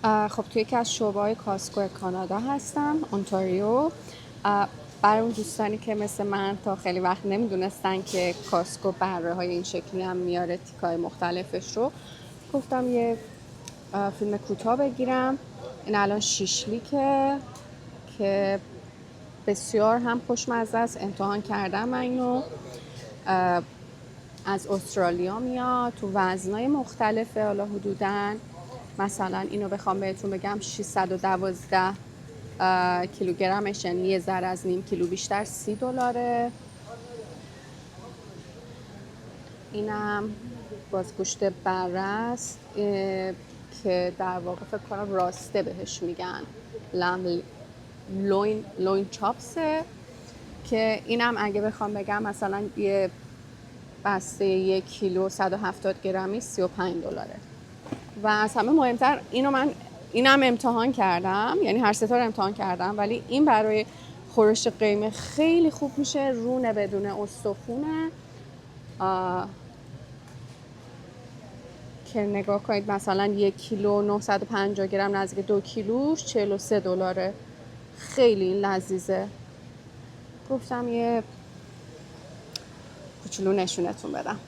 خب توی یکی از شعبه‌های کاسکو کانادا هستم، اونتاریو. برای اون دوستانی که مثل من تا خیلی وقت نمیدونستن که کاسکو بره های این شکلی هم میاره، تیکای مختلفش رو، گفتم یه فیلم کوتاه بگیرم. این الان 6 لیکه که بسیار هم خوشمزه است. امتحان کردم من اینو. از استرالیا میاد، تو وزنای مختلفه. حالا حدوداً مثلا اینو بخوام بهتون بگم 612 کیلوگرمش، یعنی یه ذره از نیم کیلو بیشتر، $30. اینم باز گوشت بره است که در واقع فکر کنم راسته بهش میگن، لام لوین چاپسه، که اینم اگه بخوام بگم مثلا یه بسته 1 کیلو 170 گرمی $35. و از همه مهمتر اینم امتحان کردم، یعنی هر ستا رو امتحان کردم، ولی این برای خورش قیمه خیلی خوب میشه. رونه بدون استخونه که نگاه کنید مثلا 1 کیلو 950 گرم نزدیک 2 کیلوش $43. خیلی لذیذه. گفتم یه کوچولو نشونتون بدم.